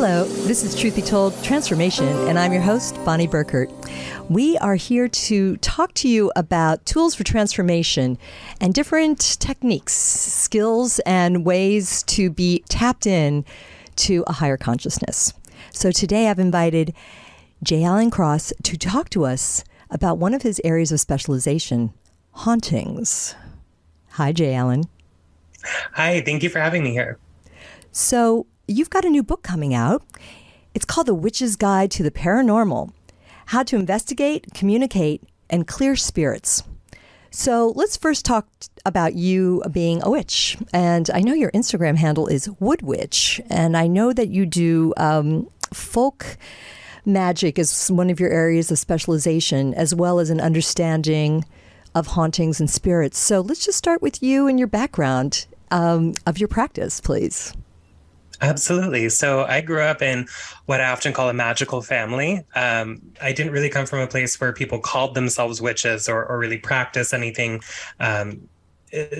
Hello, this is Truth Be Told Transformation, and I'm your host, Bonnie Burkert. We are here to talk to you about tools for transformation and different techniques, skills, and ways to be tapped in to a higher consciousness. So today I've invited Llewellyn Cross to talk to us about one of his areas of specialization, hauntings. Hi, Llewellyn. Hi, thank you for having me here. So you've got a new book coming out. It's called The Witch's Guide to the Paranormal: How to Investigate, Communicate, and Clear Spirits. So let's first talk about you being a witch. And I know your Instagram handle is Wood Witch, and I know that you do folk magic as one of your areas of specialization, as well as an understanding of hauntings and spirits. So let's just start with you and your background of your practice, please. Absolutely. So I grew up in what I often call a magical family. I didn't really come from a place where people called themselves witches or really practice anything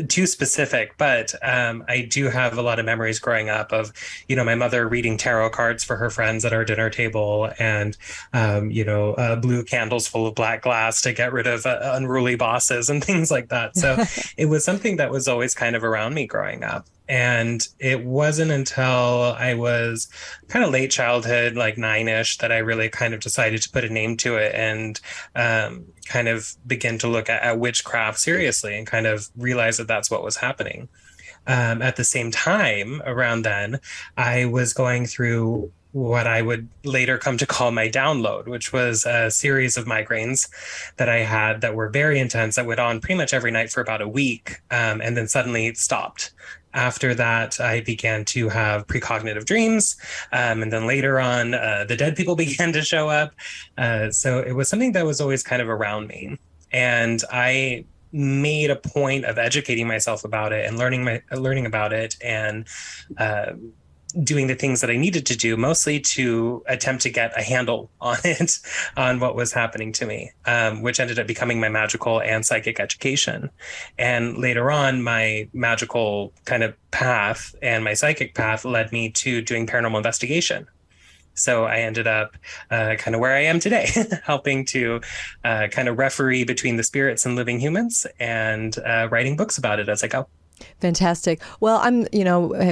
too specific, but I do have a lot of memories growing up of, my mother reading tarot cards for her friends at our dinner table and, blue candles full of black glass to get rid of unruly bosses and things like that. So it was something that was always kind of around me growing up. And it wasn't until I was kind of late childhood, like 9-ish, that I really kind of decided to put a name to it and kind of begin to look at witchcraft seriously and kind of realize that that's what was happening. At the same time, around then, I was going through what I would later come to call my download, which was a series of migraines that I had that were very intense, that went on pretty much every night for about a week, and then suddenly it stopped. After that, I began to have precognitive dreams. And then later on, the dead people began to show up. So it was something that was always kind of around me. And I made a point of educating myself about it and learning about it and doing the things that I needed to do, mostly to attempt to get a handle on it, on what was happening to me, which ended up becoming my magical and psychic education. And later on, my magical kind of path and my psychic path led me to doing paranormal investigation. So I ended up kind of where I am today, helping to kind of referee between the spirits and living humans and writing books about it as I go. Fantastic. Well, I'm,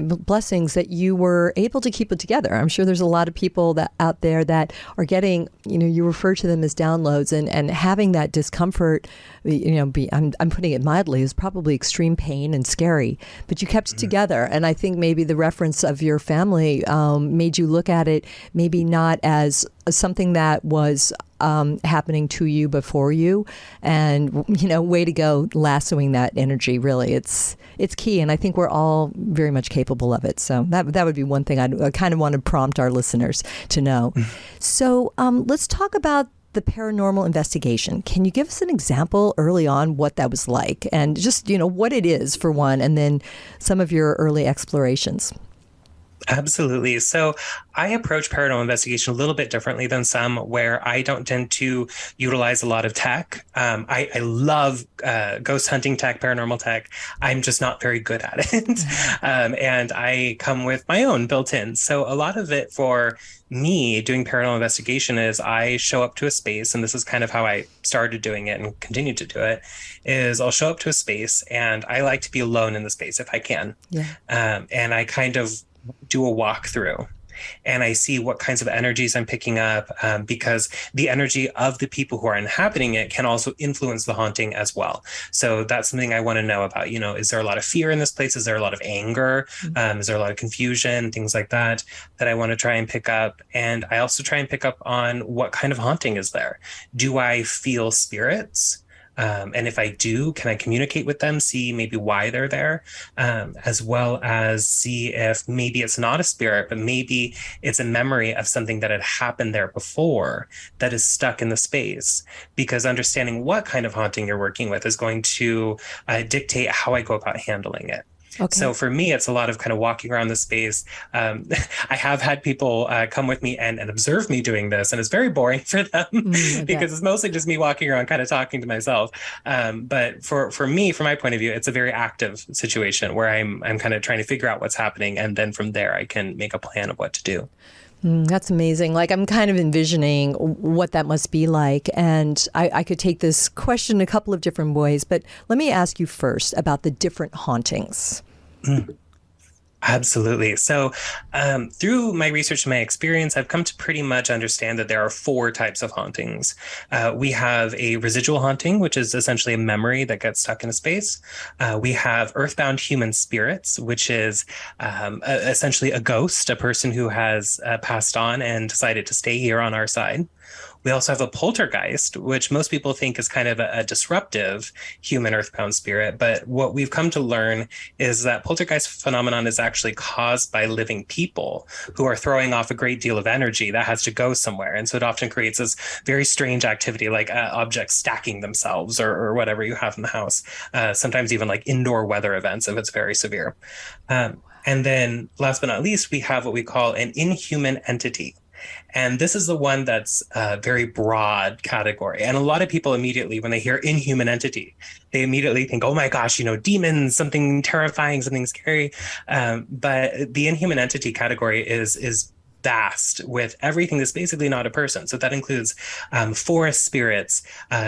blessings that you were able to keep it together. I'm sure there's a lot of people that out there that are getting, you refer to them as downloads and having that discomfort, I'm putting it mildly, is probably extreme pain and scary, but you kept it together. And I think maybe the reference of your family made you look at it maybe not as something that was happening to you before you, and way to go lassoing that energy. Really, it's key, and I think we're all very much capable of it. So that would be one thing I kind of want to prompt our listeners to know. So let's talk about the paranormal investigation. Can you give us an example early on what that was like, and just what it is for one, and then some of your early explorations? Absolutely. So I approach paranormal investigation a little bit differently than some, where I don't tend to utilize a lot of tech. I love ghost hunting tech, paranormal tech. I'm just not very good at it. And I come with my own built in. So a lot of it for me doing paranormal investigation is I show up to a space, and this is kind of how I started doing it and continue to do it, is I'll show up to a space and I like to be alone in the space if I can. Yeah. And I kind of do a walkthrough and I see what kinds of energies I'm picking up, because the energy of the people who are inhabiting it can also influence the haunting as well. So that's something I want to know about. Is there a lot of fear in this place? Is there a lot of anger? Is there a lot of confusion? Things like that I want to try and pick up. And I also try and pick up on what kind of haunting is there. Do I feel spirits? And if I do, can I communicate with them, see maybe why they're there, as well as see if maybe it's not a spirit, but maybe it's a memory of something that had happened there before that is stuck in the space. Because understanding what kind of haunting you're working with is going to dictate how I go about handling it. Okay. So for me, it's a lot of kind of walking around the space. I have had people come with me and observe me doing this, and it's very boring for them because it's mostly just me walking around kind of talking to myself. But for me, from my point of view, it's a very active situation where I'm kind of trying to figure out what's happening. And then from there, I can make a plan of what to do. That's amazing. Like, I'm kind of envisioning what that must be like. And I could take this question a couple of different ways, but let me ask you first about the different hauntings. Absolutely. So, through my research and my experience, I've come to pretty much understand that there are four types of hauntings. We have a residual haunting, which is essentially a memory that gets stuck in a space. We have earthbound human spirits, which is essentially a ghost, a person who has passed on and decided to stay here on our side. We also have a poltergeist, which most people think is kind of a disruptive human earthbound spirit. But what we've come to learn is that poltergeist phenomenon is actually caused by living people who are throwing off a great deal of energy that has to go somewhere. And so it often creates this very strange activity, like objects stacking themselves or whatever you have in the house. Sometimes even like indoor weather events if it's very severe. And then last but not least, we have what we call an inhuman entity. And this is the one that's a very broad category. And a lot of people immediately, when they hear inhuman entity, they immediately think, oh my gosh, demons, something terrifying, something scary. But the inhuman entity category is vast with everything that's basically not a person. So that includes forest spirits,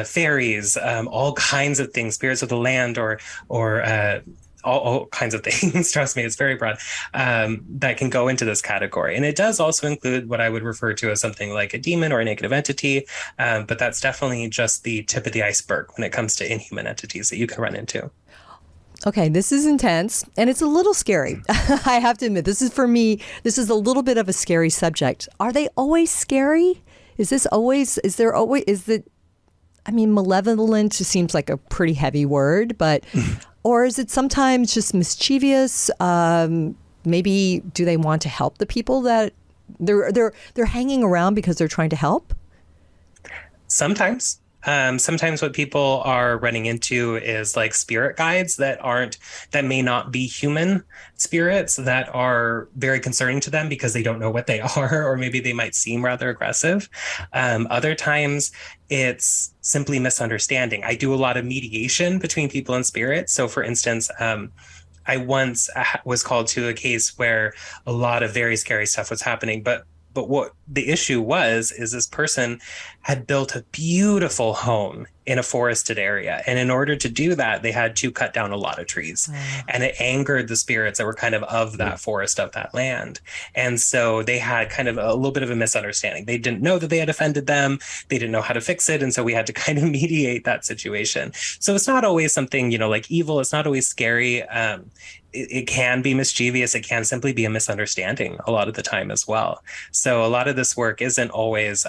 fairies, all kinds of things, spirits of the land or all kinds of things. Trust me, it's very broad, that can go into this category. And it does also include what I would refer to as something like a demon or a negative entity. But that's definitely just the tip of the iceberg when it comes to inhuman entities that you can run into. Okay, this is intense and it's a little scary. I have to admit, this is for me, this is a little bit of a scary subject. Are they always scary? Malevolent just seems like a pretty heavy word, but or is it sometimes just mischievous? Maybe do they want to help the people that they're hanging around because they're trying to help? Sometimes. Sometimes what people are running into is like spirit guides that may not be human spirits that are very concerning to them because they don't know what they are, or maybe they might seem rather aggressive. Other times it's simply misunderstanding. I do a lot of mediation between people and spirits. So for instance, I once was called to a case where a lot of very scary stuff was happening, but what the issue is this person had built a beautiful home in a forested area. And in order to do that, they had to cut down a lot of trees. And it angered the spirits that were kind of that forest, of that land. And so they had kind of a little bit of a misunderstanding. They didn't know that they had offended them. They didn't know how to fix it. And so we had to kind of mediate that situation. So it's not always something, like evil. It's not always scary. It can be mischievous. It can simply be a misunderstanding a lot of the time as well. So a lot of this work isn't always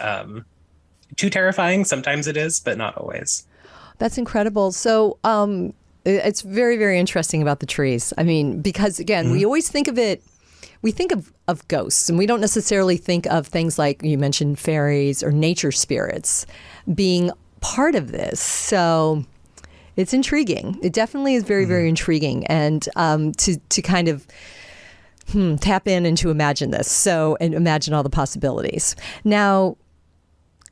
too terrifying. Sometimes it is, but not always. That's incredible. So it's very, very interesting about the trees. I mean, because again, we always think of it, we think of ghosts, and we don't necessarily think of things like you mentioned fairies or nature spirits being part of this. So it's intriguing. It definitely is very, very intriguing. And to kind of tap in and to imagine this. So, and imagine all the possibilities. Now,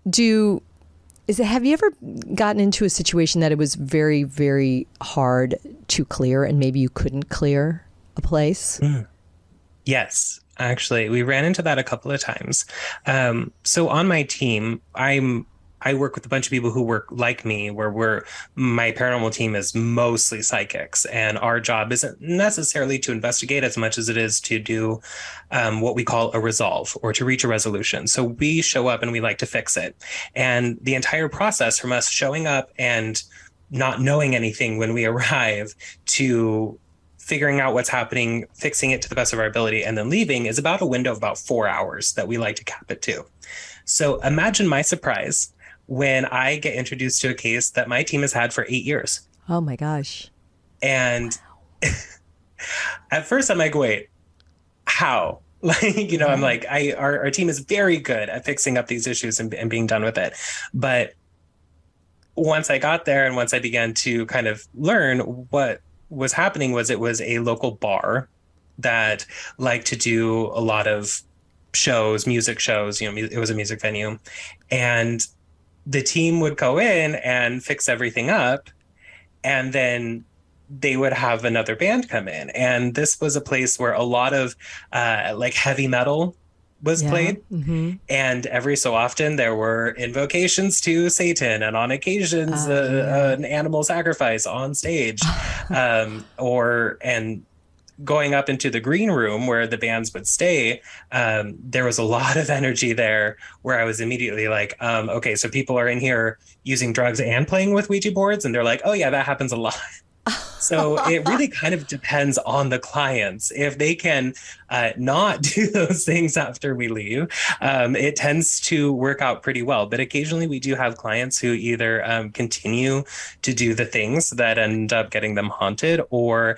have you ever gotten into a situation that it was very, very hard to clear and maybe you couldn't clear a place? Yes, actually, we ran into that a couple of times. So on my team, I work with a bunch of people who work like me, where my paranormal team is mostly psychics, and our job isn't necessarily to investigate as much as it is to do what we call a resolve, or to reach a resolution. So we show up and we like to fix it. And the entire process from us showing up and not knowing anything when we arrive to figuring out what's happening, fixing it to the best of our ability, and then leaving is about a window of about 4 hours that we like to cap it to. So imagine my surprise when I get introduced to a case that my team has had for 8 years. Oh my gosh. And at first I'm like, wait, how? I'm like, our team is very good at fixing up these issues and being done with it. But once I got there and once I began to kind of learn what was happening, it was a local bar that liked to do a lot of shows, music shows, it was a music venue. And the team would go in and fix everything up, and then they would have another band come in. And this was a place where a lot of like heavy metal was Yeah. played. And every so often there were invocations to Satan, and on occasions Yeah. an animal sacrifice on stage, and going up into the green room where the bands would stay, there was a lot of energy there where I was immediately like, okay, so people are in here using drugs and playing with Ouija boards. And they're like, oh, yeah, that happens a lot. So it really kind of depends on the clients. If they can not do those things after we leave, it tends to work out pretty well. But occasionally we do have clients who either continue to do the things that end up getting them haunted, or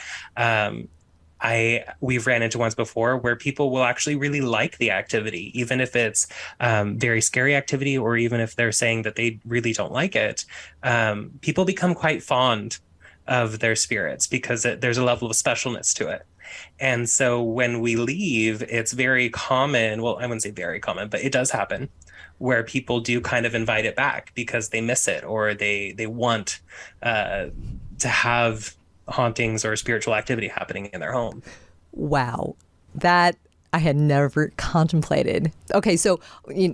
we've ran into ones before where people will actually really like the activity, even if it's very scary activity, or even if they're saying that they really don't like it. People become quite fond of their spirits because there's a level of specialness to it. And so when we leave, it's very common. Well, I wouldn't say very common, but it does happen where people do kind of invite it back because they miss it, or they want to have hauntings or spiritual activity happening in their home. Wow. That I had never contemplated. Okay, so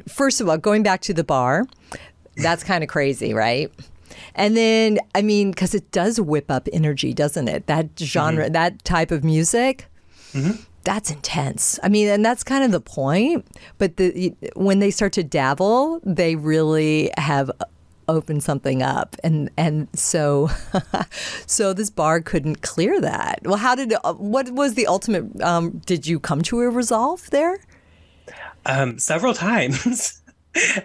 first of all, going back to the bar, that's kind of crazy, right? And then, I mean, because it does whip up energy, doesn't it? That genre, that type of music, that's intense. I mean, and that's kind of the point. But when they start to dabble, they really have opened something up. And so so this bar couldn't clear that. Well, what was the ultimate, did you come to a resolve there? Several times.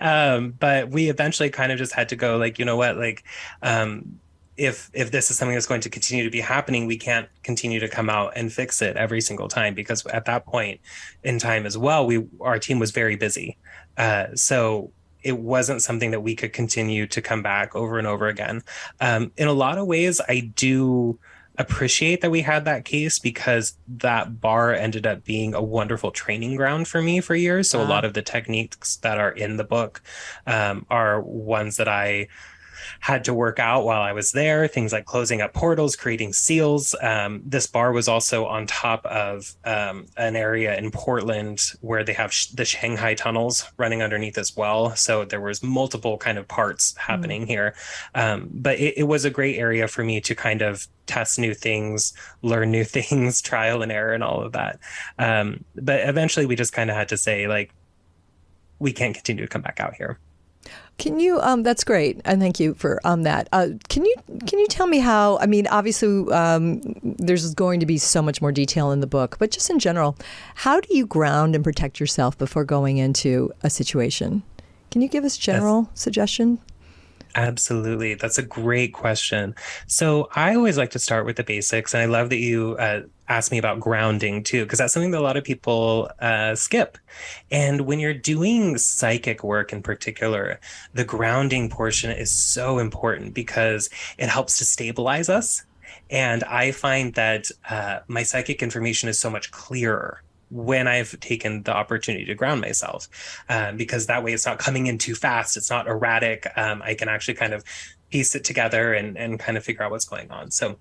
But we eventually kind of just had to go like, you know what, like, if this is something that's going to continue to be happening, we can't continue to come out and fix it every single time, because at that point in time as well, our team was very busy. So it wasn't something that we could continue to come back over and over again. In a lot of ways, I do appreciate that we had that case, because that bar ended up being a wonderful training ground for me for years. So a lot of the techniques that are in the book are ones that I had to work out while I was there. Things like closing up portals, creating seals. This bar was also on top of an area in Portland where they have the Shanghai tunnels running underneath as well. So there was multiple kind of parts happening here. But it was a great area for me to kind of test new things, learn new things, trial and error and all of that. But eventually we just kind of had to say, like, we can't continue to come back out here. Can you? That's great, and thank you for that. Can you tell me how? I mean, obviously, there's going to be so much more detail in the book, but just in general, how do you ground and protect yourself before going into a situation? Can you give us general suggestion? Absolutely. That's a great question. So I always like to start with the basics. And I love that you asked me about grounding too, because that's something that a lot of people skip. And when you're doing psychic work in particular, the grounding portion is so important because it helps to stabilize us. And I find that my psychic information is so much clearer when I've taken the opportunity to ground myself, because that way it's not coming in too fast. It's not erratic. I can actually kind of piece it together and kind of figure out what's going on. So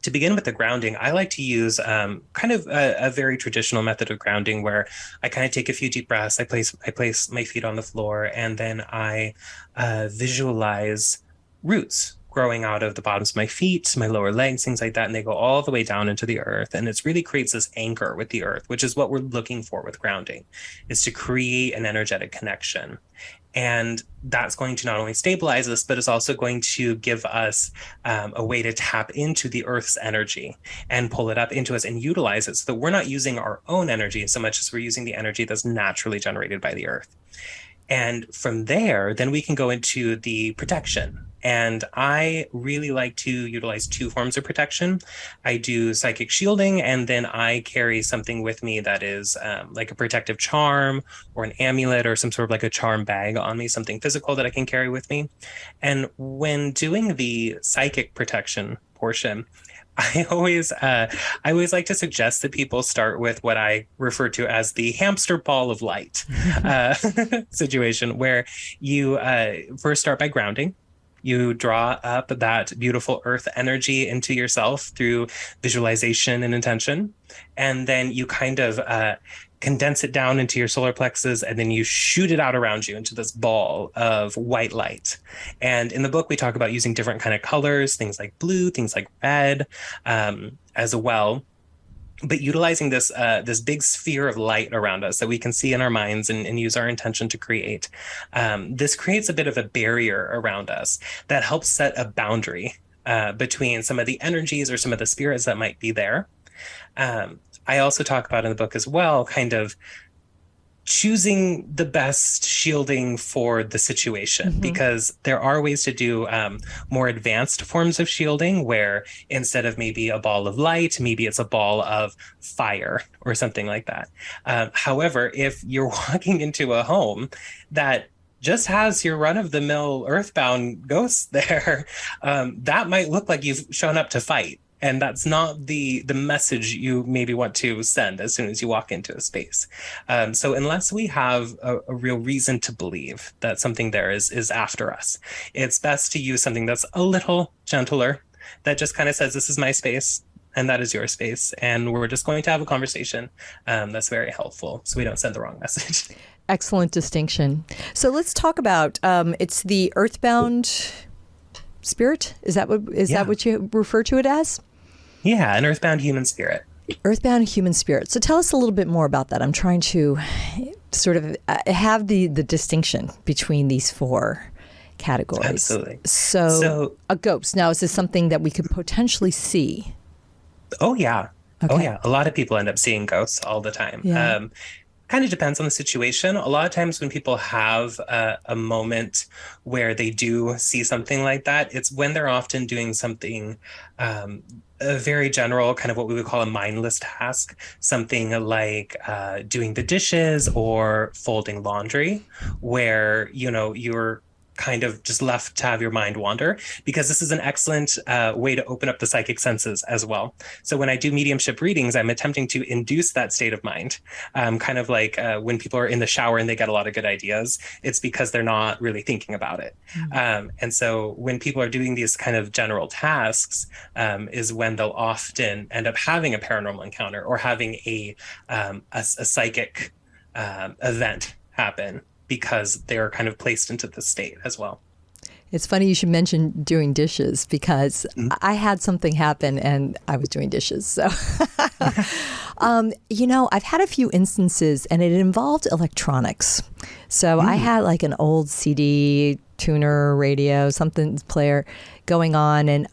to begin with the grounding, I like to use kind of a very traditional method of grounding where I kind of take a few deep breaths. I place my feet on the floor, and then I visualize roots growing out of the bottoms of my feet, my lower legs, things like that. And they go all the way down into the earth. And it really creates this anchor with the earth, which is what we're looking for with grounding, is to create an energetic connection. And that's going to not only stabilize us, but it's also going to give us a way to tap into the earth's energy and pull it up into us and utilize it, so that we're not using our own energy so much as we're using the energy that's naturally generated by the earth. And from there, then we can go into the protection. And I really like to utilize two forms of protection. I do psychic shielding, and then I carry something with me that is like a protective charm or an amulet or some sort of like a charm bag on me, something physical that I can carry with me. And when doing the psychic protection portion, I always like to suggest that people start with what I refer to as the hamster ball of light situation, where you first start by grounding. You draw up that beautiful earth energy into yourself through visualization and intention. And then you kind of condense it down into your solar plexus, and then you shoot it out around you into this ball of white light. And in the book, we talk about using different kind of colors, things like blue, things like red, as well. But utilizing this big sphere of light around us that we can see in our minds and use our intention to create. This creates a bit of a barrier around us that helps set a boundary between some of the energies or some of the spirits that might be there. I also talk about in the book as well, kind of choosing the best shielding for the situation, because there are ways to do more advanced forms of shielding where instead of maybe a ball of light, maybe it's a ball of fire or something like that. However, if you're walking into a home that just has your run-of-the-mill earthbound ghosts there, that might look like you've shown up to fight. And that's not the message you maybe want to send as soon as you walk into a space. So unless we have a real reason to believe that something there is after us, it's best to use something that's a little gentler, that just kind of says, this is my space and that is your space. And we're just going to have a conversation that's very helpful, so we don't send the wrong message. Excellent distinction. So let's talk about, it's the earthbound spirit. Is that what you refer to it as? Yeah, an earthbound human spirit. Earthbound human spirit. So tell us a little bit more about that. I'm trying to sort of have the distinction between these four categories. Absolutely. So a ghost. Now, is this something that we could potentially see? Oh, yeah. Okay. Oh, yeah. A lot of people end up seeing ghosts all the time. Yeah. Kind of depends on the situation. A lot of times when people have a moment where they do see something like that, it's when they're often doing something a very general, kind of what we would call a mindless task, something like doing the dishes or folding laundry, where, you're kind of just left to have your mind wander, because this is an excellent way to open up the psychic senses as well. So when I do mediumship readings, I'm attempting to induce that state of mind, kind of like when people are in the shower and they get a lot of good ideas, it's because they're not really thinking about it. And so when people are doing these kind of general tasks, is when they'll often end up having a paranormal encounter or having a psychic event happen, because they're kind of placed into the state as well. It's funny you should mention doing dishes, because I had something happen and I was doing dishes. So, I've had a few instances and it involved electronics. So I had like an old CD tuner, radio, something player going on, and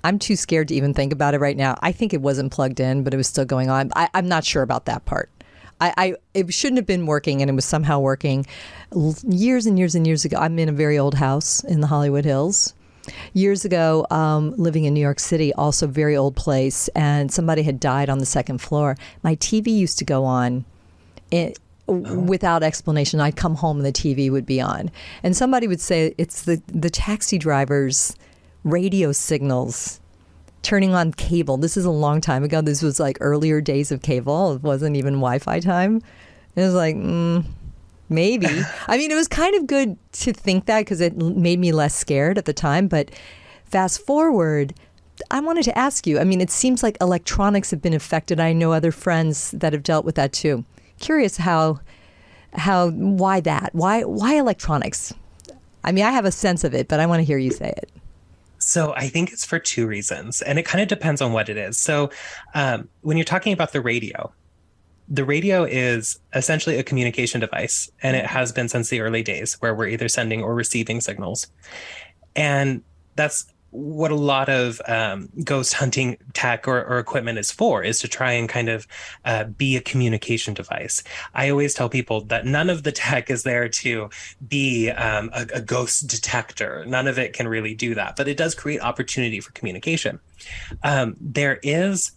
I'm too scared to even think about it right now. I think it wasn't plugged in, but it was still going on. I'm not sure about that part. It shouldn't have been working, and it was somehow working. Years and years and years ago, I'm in a very old house in the Hollywood Hills. Years ago, living in New York City, also very old place, and somebody had died on the second floor. My TV used to go on without explanation. I'd come home and the TV would be on. And somebody would say, it's the taxi driver's radio signals turning on cable. This is a long time ago. This was like earlier days of cable. It wasn't even Wi-Fi time. It was like, maybe. I mean, it was kind of good to think that, because it made me less scared at the time. But fast forward, I wanted to ask you, I mean, it seems like electronics have been affected. I know other friends that have dealt with that too. Curious why that? Why electronics? I mean, I have a sense of it, but I want to hear you say it. So I think it's for two reasons, and it kind of depends on what it is. So when you're talking about the radio is essentially a communication device, and it has been since the early days, where we're either sending or receiving signals. And that's what a lot of ghost hunting tech or equipment is for, is to try and kind of be a communication device. I always tell people that none of the tech is there to be a ghost detector. None of it can really do that, but it does create opportunity for communication. There is,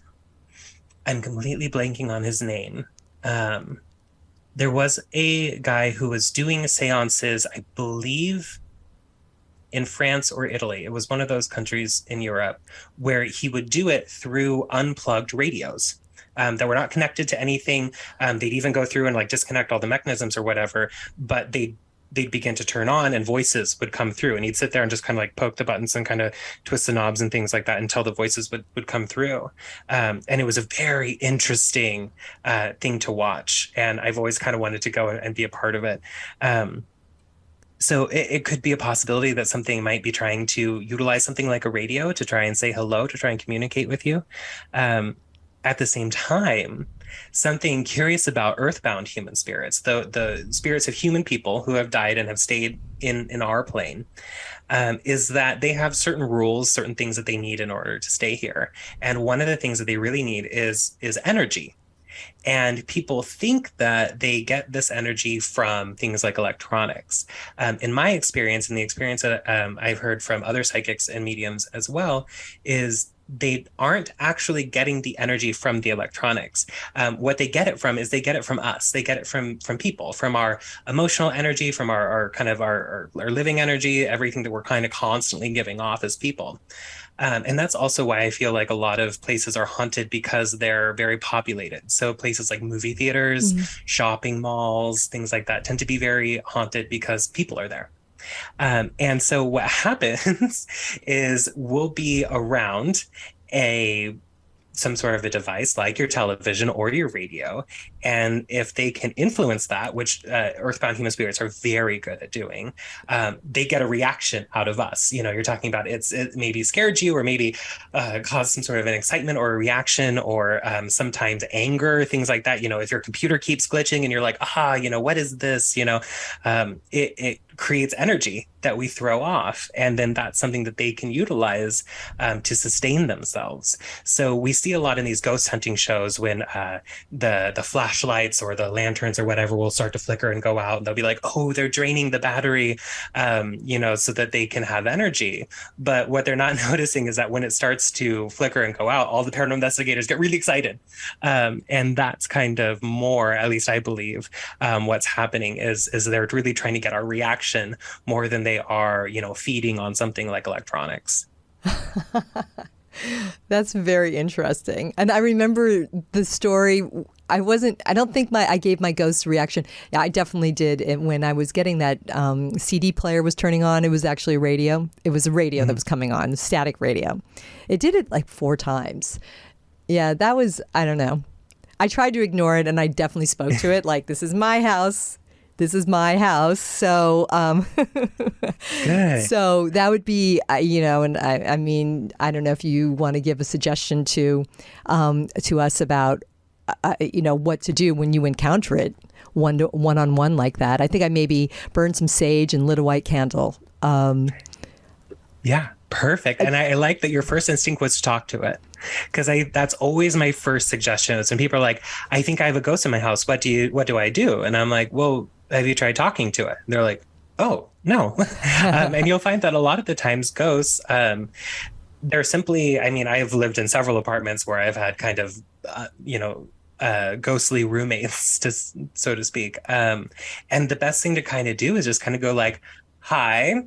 I'm completely blanking on his name. There was a guy who was doing seances, I believe, in France or Italy. It was one of those countries in Europe, where he would do it through unplugged radios that were not connected to anything. They'd even go through and like disconnect all the mechanisms or whatever, but they they'd begin to turn on and voices would come through, and he'd sit there and just kind of like poke the buttons and kind of twist the knobs and things like that until the voices would come through. And it was a very interesting thing to watch. And I've always kind of wanted to go and be a part of it. So it could be a possibility that something might be trying to utilize something like a radio to try and say hello, to try and communicate with you. At the same time, something curious about earthbound human spirits, the spirits of human people who have died and have stayed in our plane, is that they have certain rules, certain things that they need in order to stay here. And one of the things that they really need is energy. And people think that they get this energy from things like electronics. In my experience, and the experience that I've heard from other psychics and mediums as well, is they aren't actually getting the energy from the electronics. What they get it from is they get it from us. They get it from people, from our emotional energy, from our kind of our living energy, everything that we're kind of constantly giving off as people. And that's also why I feel like a lot of places are haunted, because they're very populated. So places like movie theaters, shopping malls, things like that tend to be very haunted because people are there. And so what happens is we'll be around some sort of a device like your television or your radio. And if they can influence that, which earthbound human spirits are very good at doing, they get a reaction out of us. You know, you're talking about it maybe scared you, or maybe caused some sort of an excitement or a reaction, or sometimes anger, things like that. You know, if your computer keeps glitching and you're like, you know, what is this? You know, it creates energy that we throw off, and then that's something that they can utilize to sustain themselves. So we see a lot in these ghost hunting shows when the flashlights or the lanterns or whatever will start to flicker and go out, and they'll be like, oh, they're draining the battery, you know, so that they can have energy. But what they're not noticing is that when it starts to flicker and go out, all the paranormal investigators get really excited, and that's kind of more, at least I believe, what's happening is they're really trying to get our reaction more than they are, you know, feeding on something like electronics. That's very interesting. And I remember the story. I don't think I gave my ghost reaction. Yeah, I definitely did. When I was getting that CD player was turning on, it was actually a radio. It was a radio that was coming on, static radio. It did it like 4 times. Yeah, that was, I don't know. I tried to ignore it, and I definitely spoke to it like, this is my house. This is my house. So, so that would be, you know, and I mean, I don't know if you want to give a suggestion to us about, you know, what to do when you encounter it one-on-one like that. I think I maybe burned some sage and lit a white candle. Yeah. Perfect. And I like that your first instinct was to talk to it, because that's always my first suggestion. Is when people are like, I think I have a ghost in my house. What do I do? And I'm like, well, have you tried talking to it? And they're like, oh, no. And you'll find that a lot of the times ghosts, they're simply, I mean, I've lived in several apartments where I've had kind of, you know, ghostly roommates, so to speak. And the best thing to kind of do is just kind of go like, hi,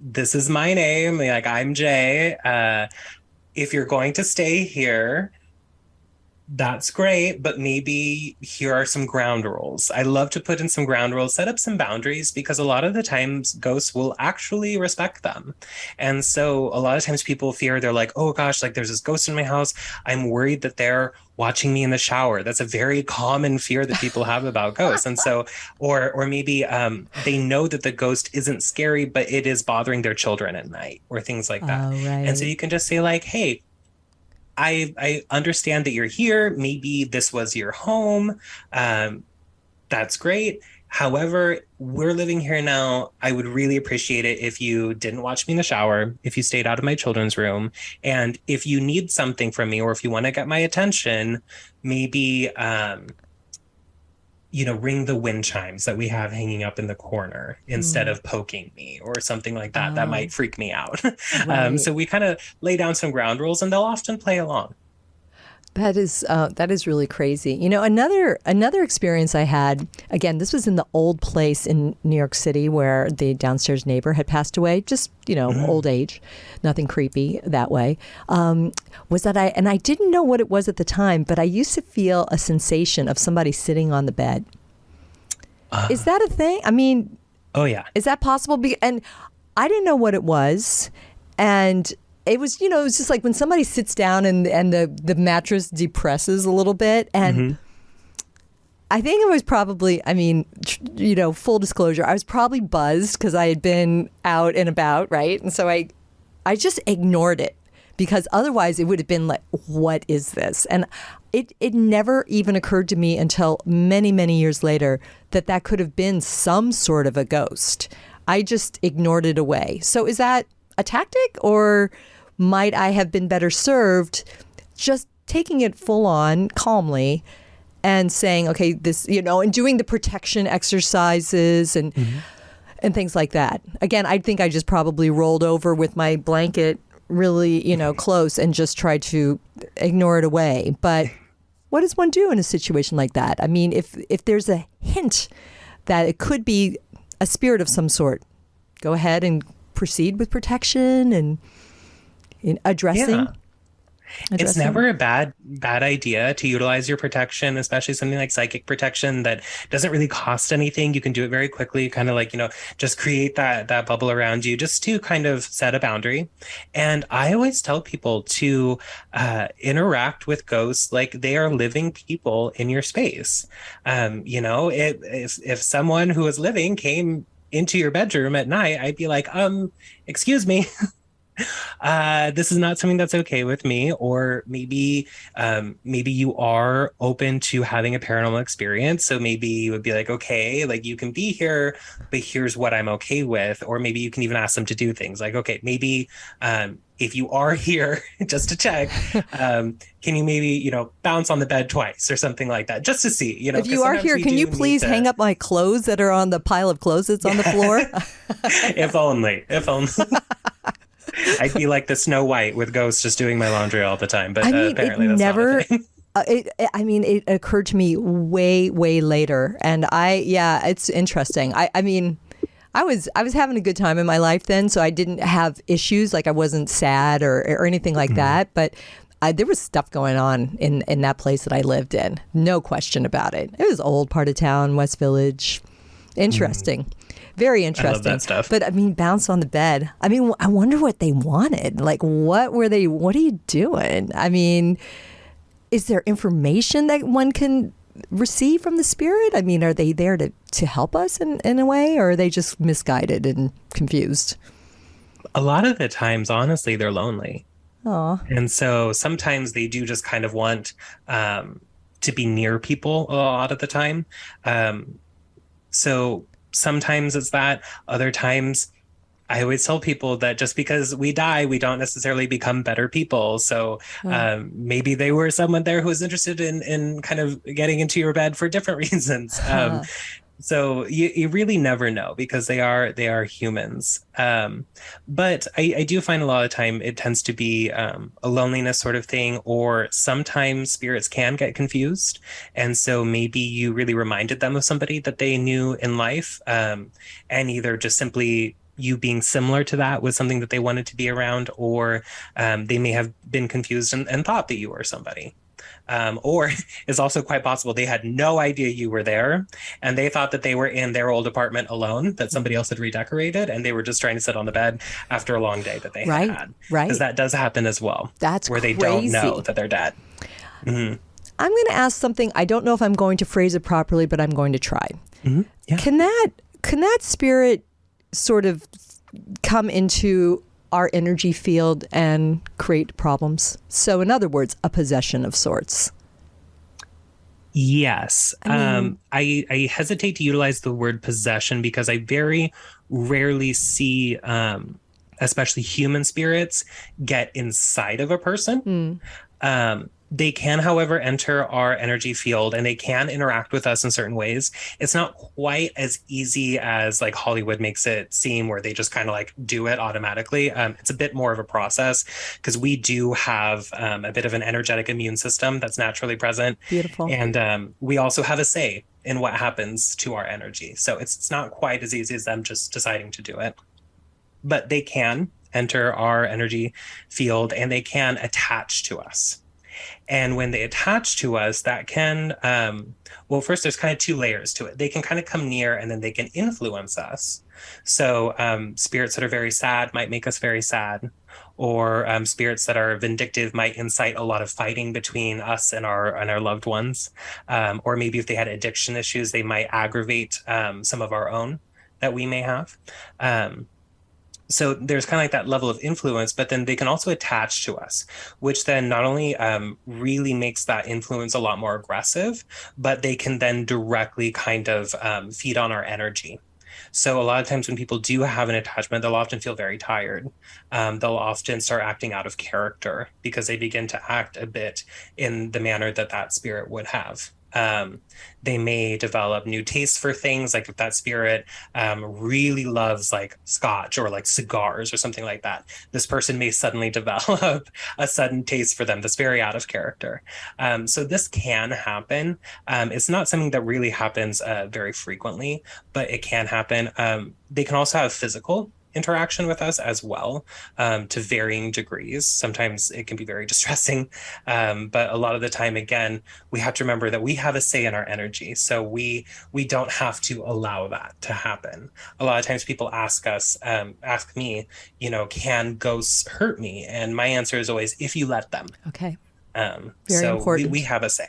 this is my name. Like, I'm Jay. If you're going to stay here, that's great, but maybe here are some ground rules. I love to put in some ground rules, set up some boundaries, because a lot of the times ghosts will actually respect them. And so a lot of times people fear, they're like, oh gosh, like there's this ghost in my house. I'm worried that they're watching me in the shower. That's a very common fear that people have about ghosts. And so, or maybe they know that the ghost isn't scary, but it is bothering their children at night, or things like that. Oh, right. And so you can just say like, hey, I understand that you're here. Maybe this was your home. That's great. However, we're living here now. I would really appreciate it if you didn't watch me in the shower, if you stayed out of my children's room. And if you need something from me, or if you want to get my attention, maybe, you know, ring the wind chimes that we have hanging up in the corner instead of poking me or something like that. That might freak me out. Right. So we kind of lay down some ground rules, and they'll often play along. That is really crazy. You know, another experience I had, again, this was in the old place in New York City where the downstairs neighbor had passed away, just, you know, old age, nothing creepy that way, was that I didn't know what it was at the time, but I used to feel a sensation of somebody sitting on the bed. Is that a thing? I mean, Oh, yeah. Is that possible? And I didn't know what it was. And it was, it was just like when somebody sits down and the mattress depresses a little bit. And I think it was probably, full disclosure, I was probably buzzed because I had been out and about, right? And so I just ignored it because otherwise it would have been like, what is this? And it never even occurred to me until many, many years later that could have been some sort of a ghost. I just ignored it away. So is that a tactic, or might I have been better served just taking it full on calmly and saying, okay, this, and doing the protection exercises and things like that? Again, I think I just probably rolled over with my blanket really, close and just tried to ignore it away. But what does one do in a situation like that? I mean, if there's a hint that it could be a spirit of some sort, go ahead and proceed with protection and addressing. Yeah. It's never a bad idea to utilize your protection, especially something like psychic protection that doesn't really cost anything. You can do it very quickly, kind of like, just create that bubble around you just to kind of set a boundary. And I always tell people to interact with ghosts like they are living people in your space. If someone who is living came into your bedroom at night, I'd be like, excuse me. This is not something that's okay with me. Or maybe you are open to having a paranormal experience. So maybe you would be like, okay, like you can be here, but here's what I'm okay with. Or maybe you can even ask them to do things like, okay, maybe if you are here just to check, can you maybe, bounce on the bed twice or something like that, just to see, if you are here, can you please hang up my clothes that are on the pile of clothes that's on the floor? If only. I'd be like the Snow White with ghosts just doing my laundry all the time. But apparently that's not a thing. It occurred to me way, way later. And it's interesting. I was having a good time in my life then, so I didn't have issues. Like I wasn't sad or anything like that. But there was stuff going on in that place that I lived in. No question about it. It was old part of town, West Village. Interesting. Very interesting. I love that stuff. But bounce on the bed. I wonder what they wanted. Like, what are you doing? Is there information that one can receive from the spirit? Are they there to help us in a way, or are they just misguided and confused? A lot of the times, honestly, they're lonely. Aw. And so sometimes they do just kind of want to be near people a lot of the time. So sometimes it's that. Other times, I always tell people that just because we die, we don't necessarily become better people. So maybe they were someone there who was interested in kind of getting into your bed for different reasons. So you really never know because they are humans. But I do find a lot of time it tends to be a loneliness sort of thing, or sometimes spirits can get confused. And so maybe you really reminded them of somebody that they knew in life, and either just simply you being similar to that was something that they wanted to be around, or they may have been confused and thought that you were somebody. Or it's also quite possible they had no idea you were there and they thought that they were in their old apartment alone, that somebody else had redecorated, and they were just trying to sit on the bed after a long day that they had. Right. Because that does happen as well. That's where crazy. They don't know that they're dead. Mm-hmm. I'm going to ask something. I don't know if I'm going to phrase it properly, but I'm going to try. Mm-hmm. Yeah. Can that spirit sort of come into our energy field and create problems? So in other words, a possession of sorts. Yes. I hesitate to utilize the word possession because I very rarely see, especially human spirits, get inside of a person. They can, however, enter our energy field and they can interact with us in certain ways. It's not quite as easy as like Hollywood makes it seem, where they just kind of like do it automatically. It's a bit more of a process because we do have a bit of an energetic immune system that's naturally present. Beautiful. And we also have a say in what happens to our energy. So it's not quite as easy as them just deciding to do it. But they can enter our energy field and they can attach to us. And when they attach to us, that can, well, first, there's kind of two layers to it. They can kind of come near and then they can influence us. So spirits that are very sad might make us very sad, or spirits that are vindictive might incite a lot of fighting between us and our loved ones. Or maybe if they had addiction issues, they might aggravate some of our own that we may have. So there's kind of like that level of influence, but then they can also attach to us, which then not only really makes that influence a lot more aggressive, but they can then directly kind of feed on our energy. So a lot of times when people do have an attachment, they'll often feel very tired. They'll often start acting out of character because they begin to act a bit in the manner that that spirit would have. They may develop new tastes for things, like if that spirit really loves like scotch or like cigars or something like that, this person may suddenly develop a sudden taste for them that's very out of character. So this can happen. It's not something that really happens very frequently, but it can happen. They can also have physical interaction with us as well, to varying degrees. Sometimes it can be very distressing, but a lot of the time, again, we have to remember that we have a say in our energy, so we don't have to allow that to happen. A lot of times people ask me, can ghosts hurt me? And my answer is always, if you let them. Okay. Very important. We have a say.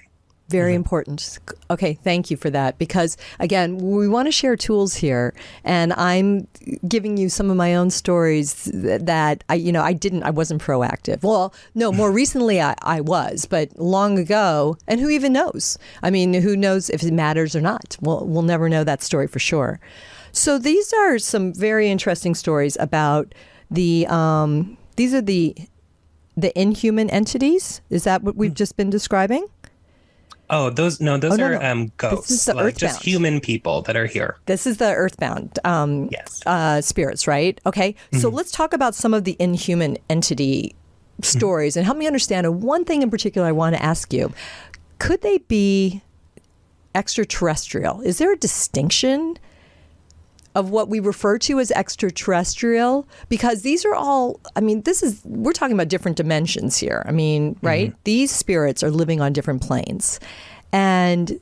Very important. Okay, thank you for that. Because again, we want to share tools here, and I'm giving you some of my own stories that I wasn't proactive. Well, no, more recently I was, but long ago, and who even knows? I mean, who knows if it matters or not? We'll never know that story for sure. So these are some very interesting stories about these are the inhuman entities. Is that what we've just been describing? Oh, those are ghosts, this is the like just human people that are here. This is the earthbound yes. Spirits, right? Okay, so let's talk about some of the inhuman entity stories and help me understand. And one thing in particular I want to ask you, could they be extraterrestrial? Is there a distinction of what we refer to as extraterrestrial? Because these are all, we're talking about different dimensions here. Right? These spirits are living on different planes. And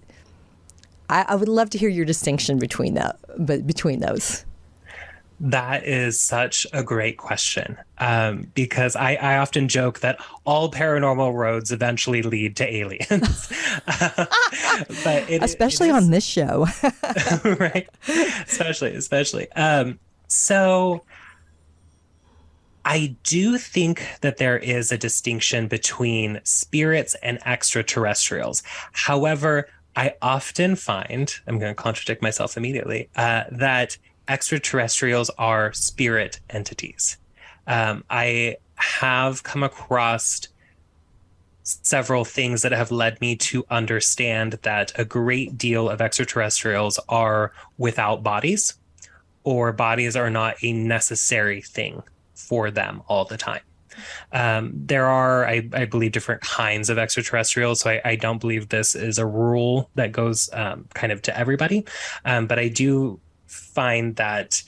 I would love to hear your distinction between those. That is such a great question, because I often joke that all paranormal roads eventually lead to aliens. But especially on this show. Right? Especially. So I do think that there is a distinction between spirits and extraterrestrials. However, I often find, I'm going to contradict myself immediately, that extraterrestrials are spirit entities. I have come across several things that have led me to understand that a great deal of extraterrestrials are without bodies, or bodies are not a necessary thing for them all the time. There are, I believe, different kinds of extraterrestrials, so I don't believe this is a rule that goes kind of to everybody, but I do find that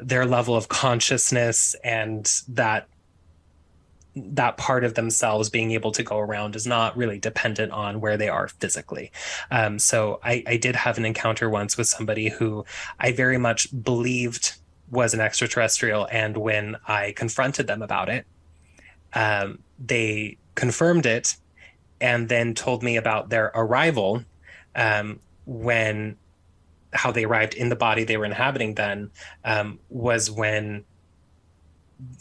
their level of consciousness and that part of themselves being able to go around is not really dependent on where they are physically. So I did have an encounter once with somebody who I very much believed was an extraterrestrial, and when I confronted them about it, they confirmed it and then told me about their arrival, how they arrived in the body they were inhabiting then, was when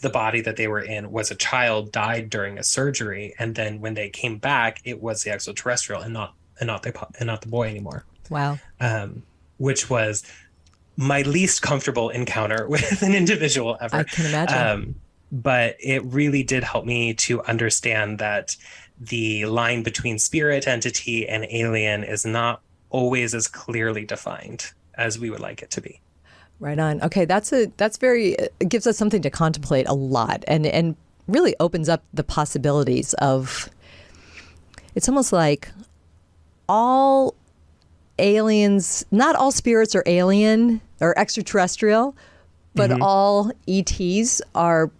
the body that they were in was a child, died during a surgery, and then when they came back, it was the extraterrestrial and not the boy anymore. Wow. Which was my least comfortable encounter with an individual ever. I can imagine. But it really did help me to understand that the line between spirit entity and alien is not always as clearly defined as we would like it to be. Right on. Okay, it gives us something to contemplate a lot, and really opens up the possibilities of, it's almost like all aliens, not all spirits are alien or extraterrestrial, but all ETs are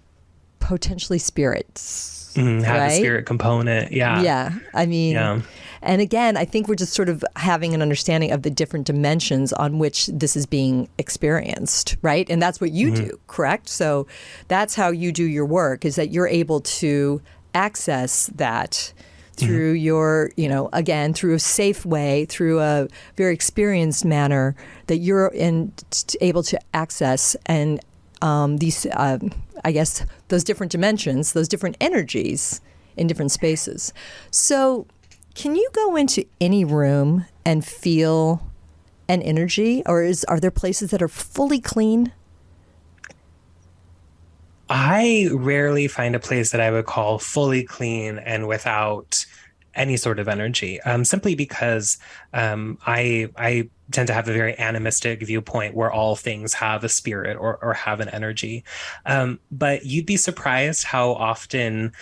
potentially spirits, Have right? a spirit component. Yeah. Yeah. I mean, Yeah. and again, I think we're just sort of having an understanding of the different dimensions on which this is being experienced, right? And that's what you do, correct? So that's how you do your work, is that you're able to access that through your, again, through a safe way, through a very experienced manner that you're able to access and these, I guess, those different dimensions, those different energies in different spaces. So can you go into any room and feel an energy, or are there places that are fully clean? I rarely find a place that I would call fully clean and without any sort of energy, simply because I tend to have a very animistic viewpoint where all things have a spirit or have an energy. But you'd be surprised how often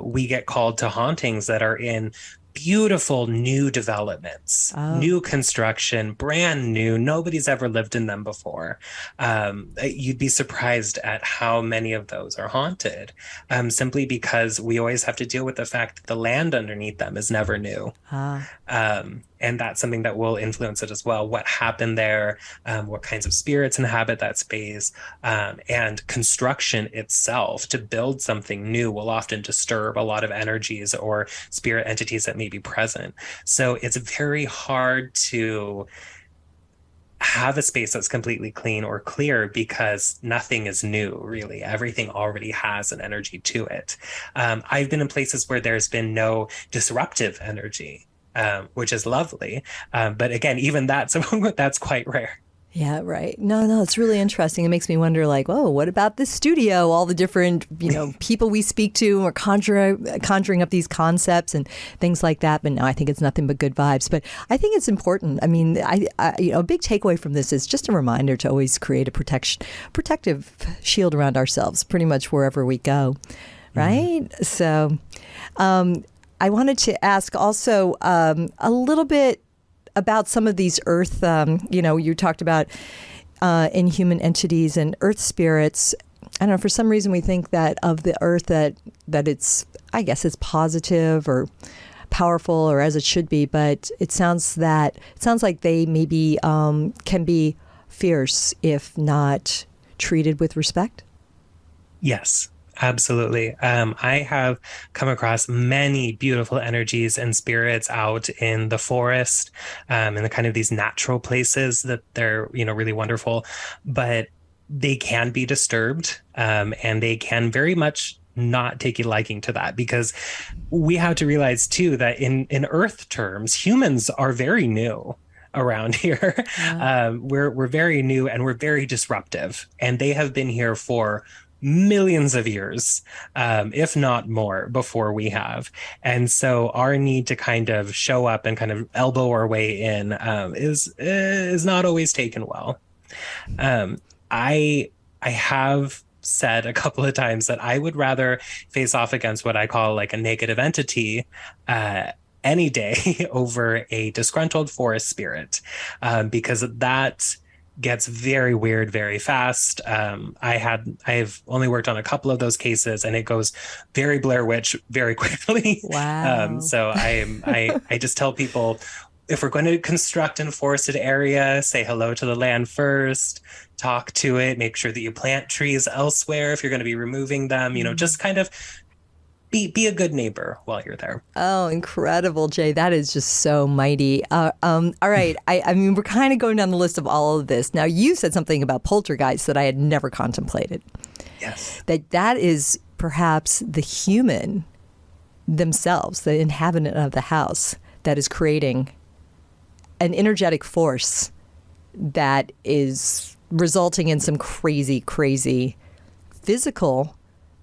we get called to hauntings that are in beautiful new developments, new construction, brand new. Nobody's ever lived in them before. You'd be surprised at how many of those are haunted, simply because we always have to deal with the fact that the land underneath them is never new. And that's something that will influence it as well. What happened there, what kinds of spirits inhabit that space, and construction itself to build something new will often disturb a lot of energies or spirit entities that may be present. So it's very hard to have a space that's completely clean or clear because nothing is new, really. Everything already has an energy to it. I've been in places where there's been no disruptive energy, which is lovely. But again, even that's quite rare. Yeah, right. No, it's really interesting. It makes me wonder, like, oh, what about this studio? All the different, people we speak to are conjuring up these concepts and things like that. But no, I think it's nothing but good vibes. But I think it's important. I mean, a big takeaway from this is just a reminder to always create a protective shield around ourselves, pretty much wherever we go, right? Mm-hmm. So, I wanted to ask also a little bit about some of these earth, you talked about inhuman entities and earth spirits. I don't know, for some reason we think that of the earth that it's, I guess it's positive or powerful or as it should be, but it sounds like they maybe can be fierce if not treated with respect. Yes. Absolutely. I have come across many beautiful energies and spirits out in the forest, and the kind of these natural places that they're, really wonderful, but they can be disturbed, and they can very much not take a liking to that, because we have to realize too that in earth terms, humans are very new around here. Yeah. We're very new and we're very disruptive, and they have been here for millions of years, if not more, before we have. And so our need to kind of show up and kind of elbow our way in is not always taken well. I have said a couple of times that I would rather face off against what I call like a negative entity any day over a disgruntled forest spirit, because that gets very weird very fast. I've only worked on a couple of those cases, and it goes very Blair Witch very quickly. Wow. So I just tell people, if we're going to construct in a forested area, say hello to the land first, talk to it, make sure that you plant trees elsewhere if you're going to be removing them, just kind of be a good neighbor while you're there. Oh, incredible, Jay. That is just so mighty. All right. I mean, we're kind of going down the list of all of this. Now, you said something about poltergeist that I had never contemplated. Yes. That is perhaps the human themselves, the inhabitant of the house, that is creating an energetic force that is resulting in some crazy, crazy physical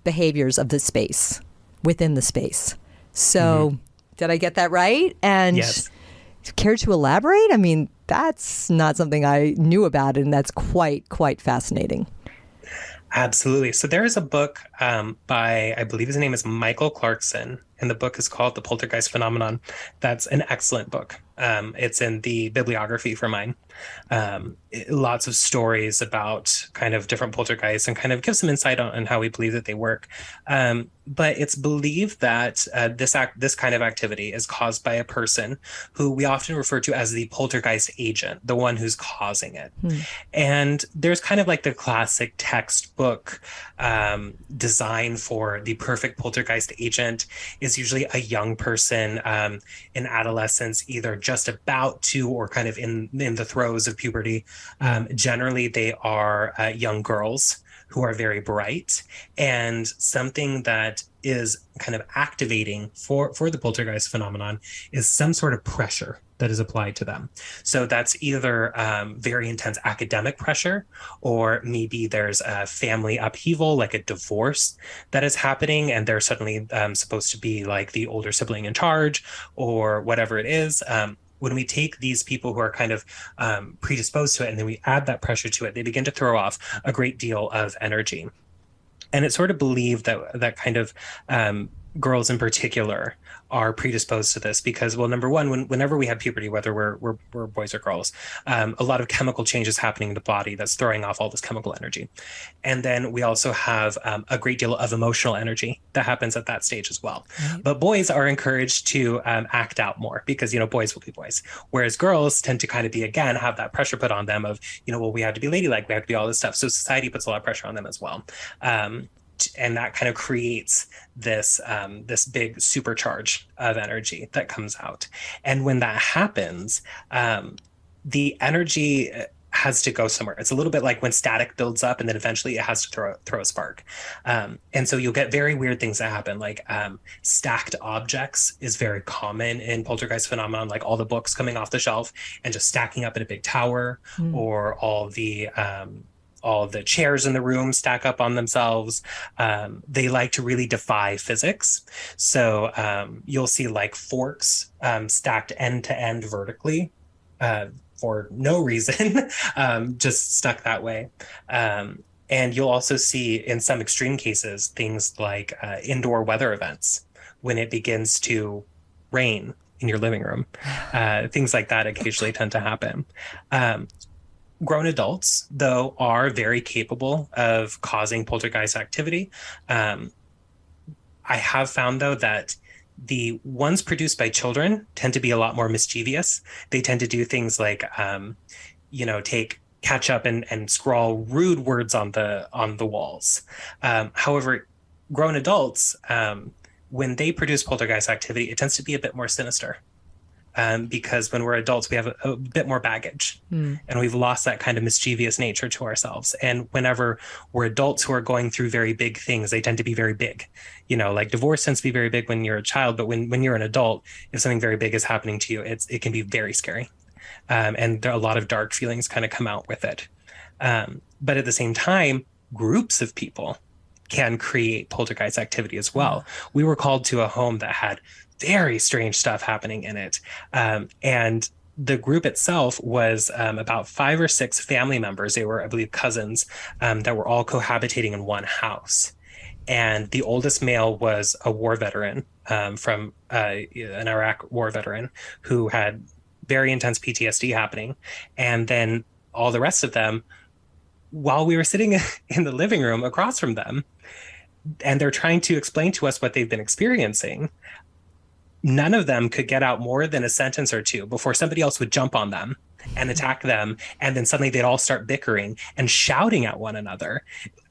behaviors of the space. Within the space. So Did I get that right? And yes. Care to elaborate? I mean, that's not something I knew about, and that's quite fascinating. Absolutely. So there is a book by, I believe his name is Michael Clarkson, and the book is called The Poltergeist Phenomenon. That's an excellent book. It's in the bibliography for mine. Lots of stories about kind of different poltergeists and kind of give some insight on how we believe that they work. But it's believed that this kind of activity is caused by a person who we often refer to as the poltergeist agent, the one who's causing it. And there's kind of like the classic textbook design for the perfect poltergeist agent is usually a young person in adolescence, either just about to or kind of in the throes of puberty. Generally, they are young girls who are very bright, and something that is kind of activating for the poltergeist phenomenon is some sort of pressure that is applied to them. So that's either very intense academic pressure, or maybe there's a family upheaval, like a divorce that is happening, and they're suddenly supposed to be like the older sibling in charge, or whatever it is. When we take these people who are kind of predisposed to it, and then we add that pressure to it, they begin to throw off a great deal of energy. And it's sort of believed that kind of girls in particular are predisposed to this because, well, number one, whenever we have puberty, whether we're boys or girls, a lot of chemical changes happening in the body that's throwing off all this chemical energy. And then we also have a great deal of emotional energy that happens at that stage as well. Right. But boys are encouraged to act out more because, boys will be boys. Whereas girls tend to kind of have that pressure put on them of, well, we have to be ladylike, we have to be all this stuff. So society puts a lot of pressure on them as well. And that kind of creates this big supercharge of energy that comes out. And when that happens, the energy has to go somewhere. It's a little bit like when static builds up and then eventually it has to throw a spark. And so you'll get very weird things that happen, like stacked objects is very common in poltergeist phenomenon, like all the books coming off the shelf and just stacking up in a big tower, or all the chairs in the room stack up on themselves. They like to really defy physics. So you'll see like forks stacked end to end vertically for no reason, just stuck that way. And you'll also see in some extreme cases, things like indoor weather events when it begins to rain in your living room. Things like that occasionally tend to happen. Grown adults, though, are very capable of causing poltergeist activity. I have found, though, that the ones produced by children tend to be a lot more mischievous. They tend to do things like, take ketchup and scrawl rude words on the walls. However, grown adults, when they produce poltergeist activity, it tends to be a bit more sinister. Because when we're adults, we have a bit more baggage and we've lost that kind of mischievous nature to ourselves. And whenever we're adults who are going through very big things, they tend to be very big. Like divorce tends to be very big when you're a child, but when you're an adult, if something very big is happening to you, it can be very scary. And there are a lot of dark feelings kind of come out with it. But at the same time, groups of people can create poltergeist activity as well. We were called to a home that had very strange stuff happening in it. And the group itself was about 5 or 6 family members. They were, I believe, cousins that were all cohabitating in one house. And the oldest male was a war veteran from an Iraq war veteran who had very intense PTSD happening. And then all the rest of them, while we were sitting in the living room across from them, and they're trying to explain to us what they've been experiencing, none of them could get out more than a sentence or two before somebody else would jump on them and attack them. And then suddenly they'd all start bickering and shouting at one another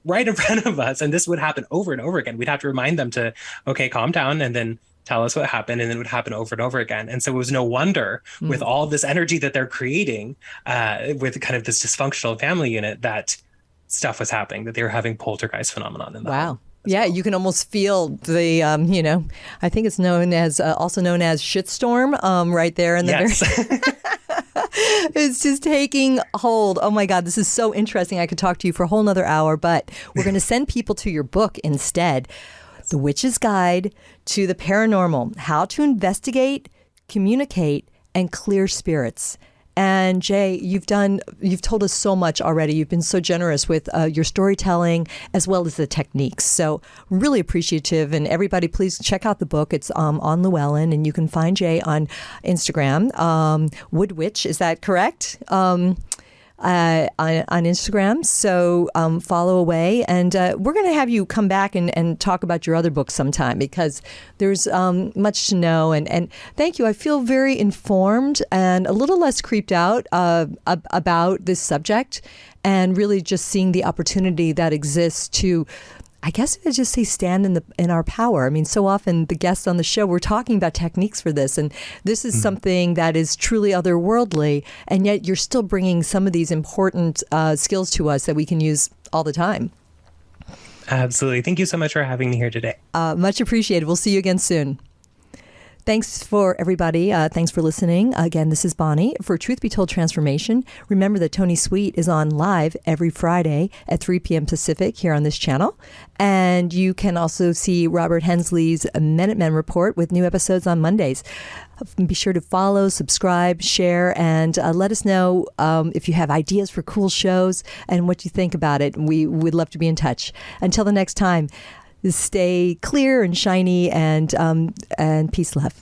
right in front of us. And this would happen over and over again. We'd have to remind them to, okay, calm down, and then tell us what happened. And then it would happen over and over again. And so it was no wonder with all this energy that they're creating with kind of this dysfunctional family unit that stuff was happening, that they were having poltergeist phenomenon in that. Wow. Yeah, you can almost feel the, I think it's also known as shitstorm right there. In the It's just taking hold. Oh my God, this is so interesting. I could talk to you for a whole nother hour, but we're going to send people to your book instead. The Witch's Guide to the Paranormal, How to Investigate, Communicate, and Clear Spirits. And Jay, you've told us so much already. You've been so generous with your storytelling as well as the techniques. So really appreciative. And everybody, please check out the book. It's on Llewellyn, and you can find Jay on Instagram, Woodwitch. Is that correct? On Instagram. So follow away. And we're going to have you come back and talk about your other books sometime, because there's much to know. And thank you. I feel very informed and a little less creeped out about this subject, and really just seeing the opportunity that exists to, I guess I'd just say, stand in our power. I mean, so often the guests on the show, we're talking about techniques for this, and this is something that is truly otherworldly, and yet you're still bringing some of these important skills to us that we can use all the time. Absolutely. Thank you so much for having me here today. Much appreciated. We'll see you again soon. Thanks for everybody. Thanks for listening. Again, this is Bonnie for Truth Be Told Transformation. Remember that Tony Sweet is on live every Friday at 3 p.m. Pacific here on this channel. And you can also see Robert Hensley's Minutemen Report with new episodes on Mondays. Be sure to follow, subscribe, share, and let us know if you have ideas for cool shows and what you think about it. We would love to be in touch. Until the next time, stay clear and shiny, and peace, love.